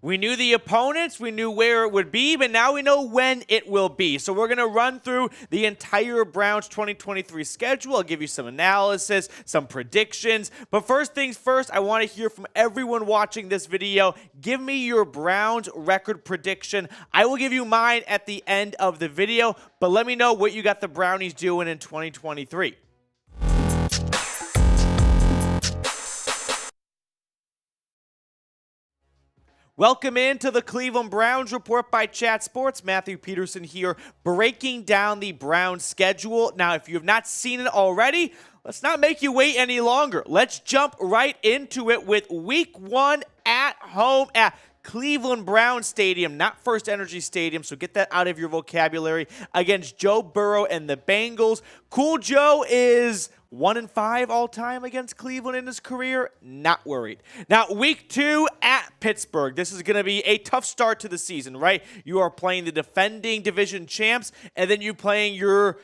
We knew the opponents, we knew where it would be, but now we know when it will be. So we're going to run through the entire Browns 2023 schedule. I'll give you some analysis, some predictions. But first things first, I want to hear from everyone watching this video. Give me your Browns record prediction. I will give you mine at the end of the video, but let me know what you got the Brownies doing in 2023. Welcome into the Cleveland Browns Report by Chat Sports. Matthew Peterson here, breaking down the Browns schedule. Now, if you have not seen it already, let's not make you wait any longer. Let's jump right into it with Week 1 at home at Cleveland Browns Stadium, not First Energy Stadium, so get that out of your vocabulary, against Joe Burrow and the Bengals. Cool Joe is 1-5 all-time against Cleveland in his career. Not worried. Now, Week 2 at Pittsburgh. This is going to be a tough start to the season, right? You are playing the defending division champs, and then you're playing your,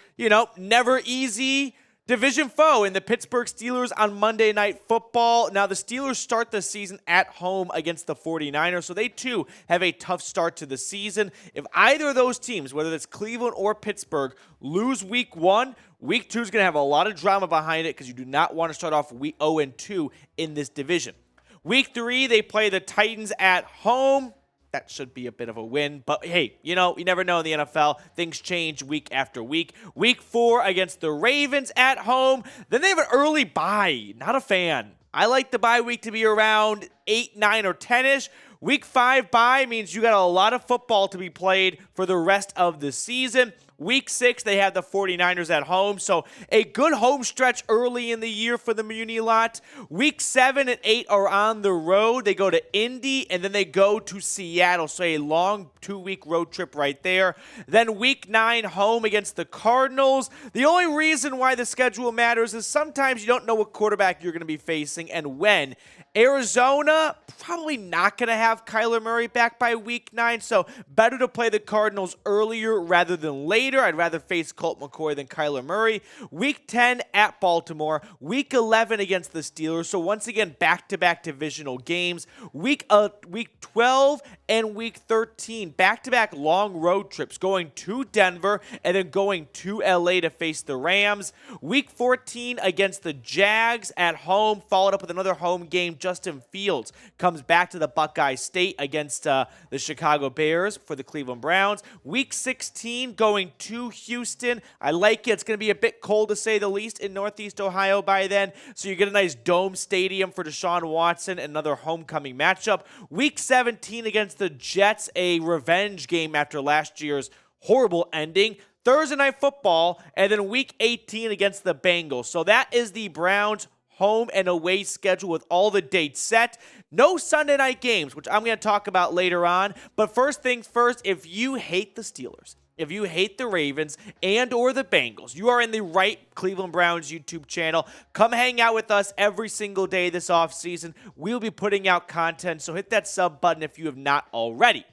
never easy division foe in the Pittsburgh Steelers on Monday Night Football. Now, the Steelers start the season at home against the 49ers, so they too have a tough start to the season. If either of those teams, whether it's Cleveland or Pittsburgh, lose Week 1, Week 2 is going to have a lot of drama behind it because you do not want to start off week 0-2 in this division. Week 3, they play the Titans at home. That should be a bit of a win. But, hey, you never know in the NFL. Things change week after week. Week 4 against the Ravens at home. Then they have an early bye. Not a fan. I like the bye week to be around 8, 9, or 10-ish. Week 5 bye means you got a lot of football to be played for the rest of the season. Week 6, they have the 49ers at home, so a good home stretch early in the year for the Muni lot. Week 7 and 8 are on the road. They go to Indy, and then they go to Seattle, so a long 2-week road trip right there. Then Week 9, home against the Cardinals. The only reason why the schedule matters is sometimes you don't know what quarterback you're going to be facing and when. Arizona, probably not going to have Kyler Murray back by Week 9, so better to play the Cardinals earlier rather than later. I'd rather face Colt McCoy than Kyler Murray. Week 10 at Baltimore. Week 11 against the Steelers. So once again, back-to-back divisional games. Week 12 and Week 13, back-to-back long road trips, going to Denver and then going to LA to face the Rams. Week 14 against the Jags at home, followed up with another home game. Justin Fields comes back to the Buckeye State against the Chicago Bears for the Cleveland Browns. Week 16 going to Houston. I like it. It's going to be a bit cold to say the least in Northeast Ohio by then, so you get a nice dome stadium for Deshaun Watson, another homecoming matchup. Week 17 against the Jets, a revenge game after last year's horrible ending. Thursday Night Football, and then Week 18 against the Bengals. So that is the Browns' home and away schedule with all the dates set. No Sunday night games, which I'm going to talk about later on. But first things first, if you hate the Steelers, if you hate the Ravens and or the Bengals, you are in the right Cleveland Browns YouTube channel. Come hang out with us every single day this offseason. We'll be putting out content, so hit that sub button if you have not already.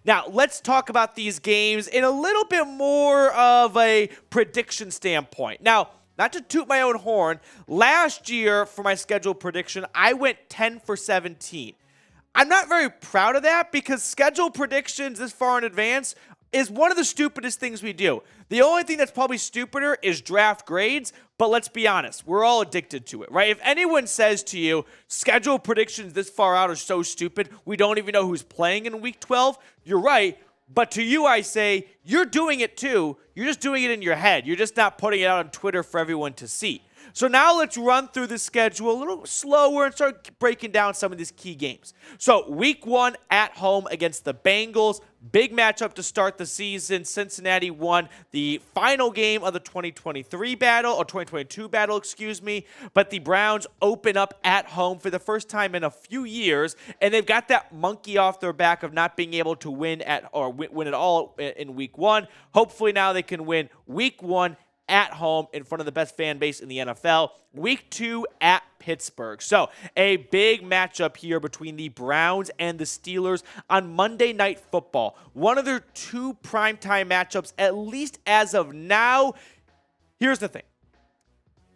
Now, let's talk about these games in a little bit more of a prediction standpoint. Now, not to toot my own horn, last year for my schedule prediction, I went 10 for 17. I'm not very proud of that because schedule predictions this far in advance is one of the stupidest things we do. The only thing that's probably stupider is draft grades, but let's be honest, we're all addicted to it, right? If anyone says to you, schedule predictions this far out are so stupid, we don't even know who's playing in Week 12, you're right. But to you, I say, you're doing it too. You're just doing it in your head. You're just not putting it out on Twitter for everyone to see. So now let's run through the schedule a little slower and start breaking down some of these key games. So Week 1 at home against the Bengals. Big matchup to start the season. Cincinnati won the final game of the 2022 battle, but the Browns open up at home for the first time in a few years, and they've got that monkey off their back of not being able to win at all in Week 1. Hopefully now they can win Week 1 at home in front of the best fan base in the NFL. Week 2 at Pittsburgh. So a big matchup here between the Browns and the Steelers on Monday Night Football. One of their two primetime matchups, at least as of now. Here's the thing.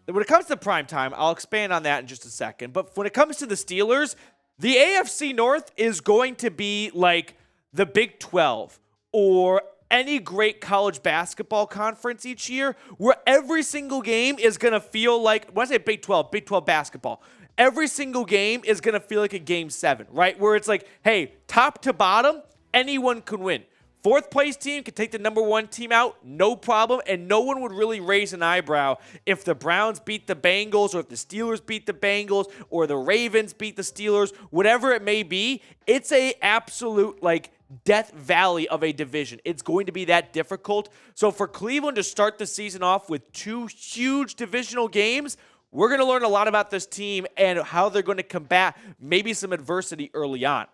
When it comes to primetime, I'll expand on that in just a second. But when it comes to the Steelers, The AFC North is going to be like the Big 12 or any great college basketball conference each year, where every single game is going to feel like, when I say Big 12 basketball, every single game is going to feel like a Game 7, right? Where it's like, hey, top to bottom, anyone can win. Fourth place team could take the number one team out, no problem, and no one would really raise an eyebrow if the Browns beat the Bengals or if the Steelers beat the Bengals or the Ravens beat the Steelers, whatever it may be. It's a absolute like death valley of a division. It's going to be that difficult. So for Cleveland to start the season off with two huge divisional games, we're going to learn a lot about this team and how they're going to combat maybe some adversity early on.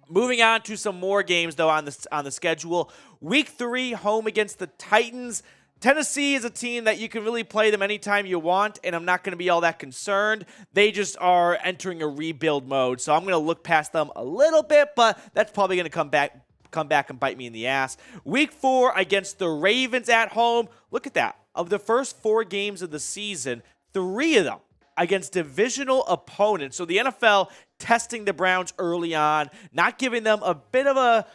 Moving on to some more games, though, on the schedule. Week 3, home against the Titans. Tennessee is a team that you can really play them anytime you want, and I'm not going to be all that concerned. They just are entering a rebuild mode, so I'm going to look past them a little bit, but that's probably going to come back and bite me in the ass. Week 4 against the Ravens at home. Look at that. Of the first 4 games of the season, 3 of them against divisional opponents. So the NFL testing the Browns early on, not giving them a bit of a,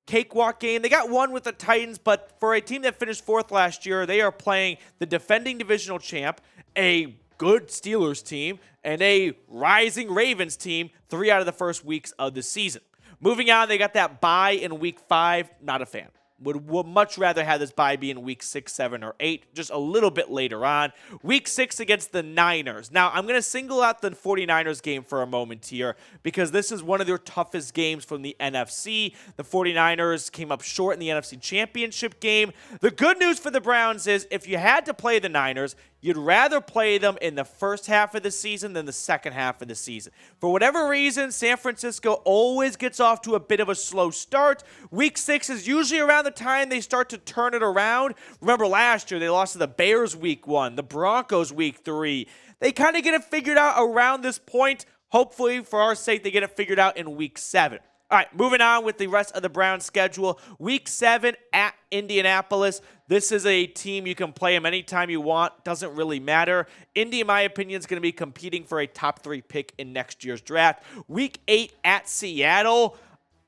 cakewalk game. They got one with the Titans, but for a team that finished 4th last year, they are playing the defending divisional champ, a good Steelers team, and a rising Ravens team 3 out of the first weeks of the season. Moving on, they got that bye in week 5. Not a fan. Would much rather have this bye be in week 6, 7, or 8, just a little bit later on. Week 6 against the Niners. Now, I'm going to single out the 49ers game for a moment here because this is one of their toughest games from the NFC. The 49ers came up short in the NFC Championship game. The good news for the Browns is if you had to play the Niners, you'd rather play them in the first half of the season than the second half of the season. For whatever reason, San Francisco always gets off to a bit of a slow start. Week 6 is usually around the time they start to turn it around. Remember last year, they lost to the Bears week 1, the Broncos week 3. They kind of get it figured out around this point. Hopefully, for our sake, they get it figured out in week 7. All right, moving on with the rest of the Browns schedule. Week 7 at Indianapolis. This is a team you can play them anytime you want. Doesn't really matter. Indy, in my opinion, is going to be competing for a top 3 pick in next year's draft. Week 8 at Seattle.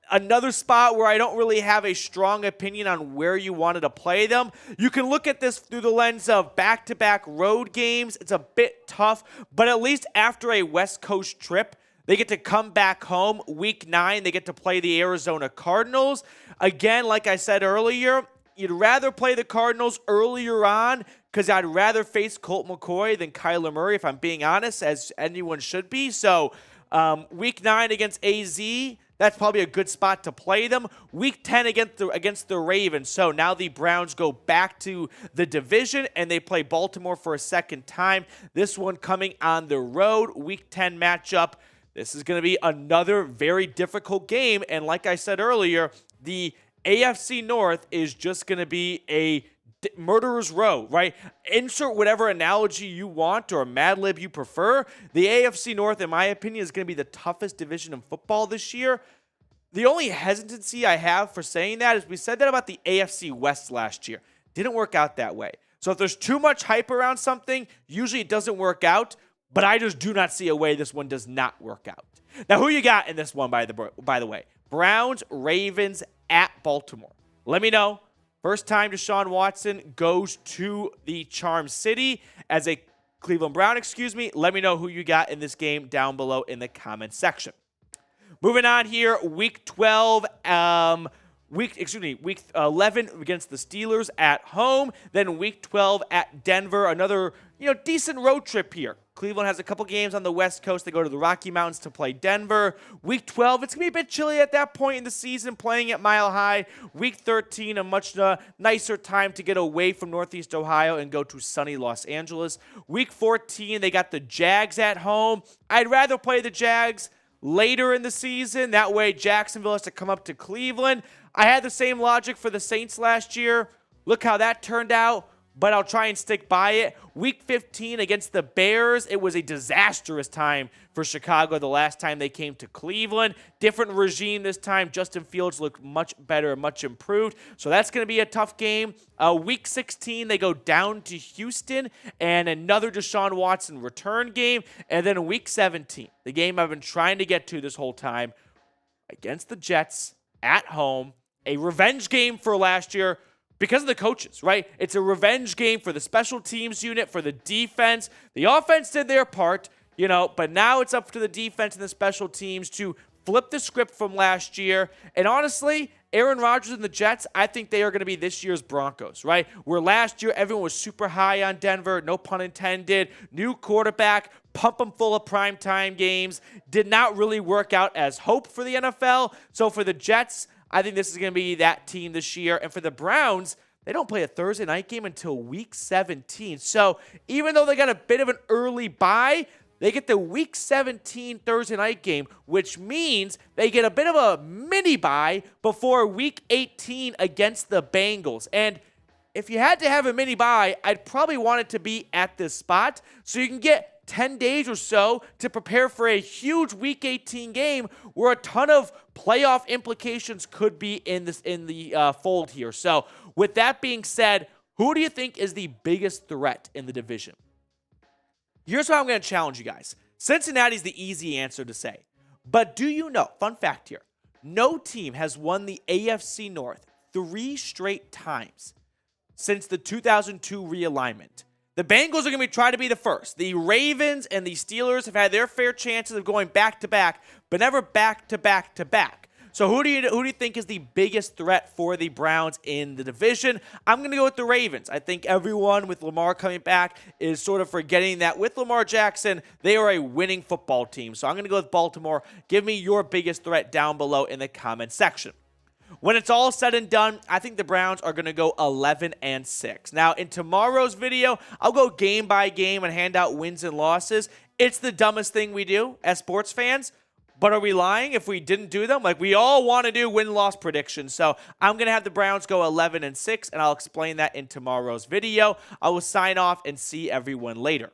Another spot where I don't really have a strong opinion on where you wanted to play them. You can look at this through the lens of back-to-back road games. It's a bit tough, but at least after a West Coast trip, they get to come back home. Week 9, they get to play the Arizona Cardinals. Again, like I said earlier, you'd rather play the Cardinals earlier on because I'd rather face Colt McCoy than Kyler Murray, if I'm being honest, as anyone should be. So week 9 against AZ, that's probably a good spot to play them. Week 10 against the Ravens. So now the Browns go back to the division and they play Baltimore for a second time. This one coming on the road. Week 10 matchup. This is going to be another very difficult game. And like I said earlier, the AFC North is just going to be a murderer's row, right? Insert whatever analogy you want or Mad Lib you prefer. The AFC North, in my opinion, is going to be the toughest division in football this year. The only hesitancy I have for saying that is we said that about the AFC West last year. Didn't work out that way. So if there's too much hype around something, usually it doesn't work out. But I just do not see a way this one does not work out. Now, who you got in this one, by the way? Browns, Ravens at Baltimore. Let me know. First time Deshaun Watson goes to the Charm City as a Cleveland Brown, Let me know who you got in this game down below in the comment section. Moving on here, week 12, week 11 against the Steelers at home. Then week 12 at Denver. Another, decent road trip here. Cleveland has a couple games on the West Coast. They go to the Rocky Mountains to play Denver. Week 12, it's going to be a bit chilly at that point in the season, playing at Mile High. Week 13, a much nicer time to get away from Northeast Ohio and go to sunny Los Angeles. Week 14, they got the Jags at home. I'd rather play the Jags later in the season. That way, Jacksonville has to come up to Cleveland. I had the same logic for the Saints last year. Look how that turned out. but I'll try and stick by it. Week 15 against the Bears, it was a disastrous time for Chicago the last time they came to Cleveland. Different regime this time. Justin Fields looked much better, much improved. So that's going to be a tough game. Week 16, they go down to Houston and another Deshaun Watson return game. And then week 17, the game I've been trying to get to this whole time, against the Jets at home, a revenge game for last year because of the coaches, right? It's a revenge game for the special teams unit, for the defense. The offense did their part, but now it's up to the defense and the special teams to flip the script from last year. And honestly, Aaron Rodgers and the Jets, I think they are going to be this year's Broncos, right? Where last year everyone was super high on Denver, no pun intended, new quarterback, pump them full of primetime games, did not really work out as hoped for the NFL. So for the Jets, I think this is going to be that team this year. And for the Browns, they don't play a Thursday night game until week 17. So even though they got a bit of an early bye, they get the week 17 Thursday night game, which means they get a bit of a mini bye before week 18 against the Bengals. And if you had to have a mini bye, I'd probably want it to be at this spot so you can get 10 days or so to prepare for a huge week 18 game where a ton of playoff implications could be in the fold here. So with that being said, who do you think is the biggest threat in the division? Here's how I'm going to challenge you guys. Cincinnati's the easy answer to say. But do you know, fun fact here, no team has won the AFC North 3 straight times since the 2002 realignment. The Bengals are going to be trying to be the first. The Ravens and the Steelers have had their fair chances of going back-to-back, but never back-to-back-to-back. So who do you think is the biggest threat for the Browns in the division? I'm going to go with the Ravens. I think everyone with Lamar coming back is sort of forgetting that with Lamar Jackson, they are a winning football team. So I'm going to go with Baltimore. Give me your biggest threat down below in the comment section. When it's all said and done, I think the Browns are going to go 11-6. Now, in tomorrow's video, I'll go game by game and hand out wins and losses. It's the dumbest thing we do as sports fans. But are we lying if we didn't do them? Like, we all want to do win-loss predictions. So I'm going to have the Browns go 11-6, and I'll explain that in tomorrow's video. I will sign off and see everyone later.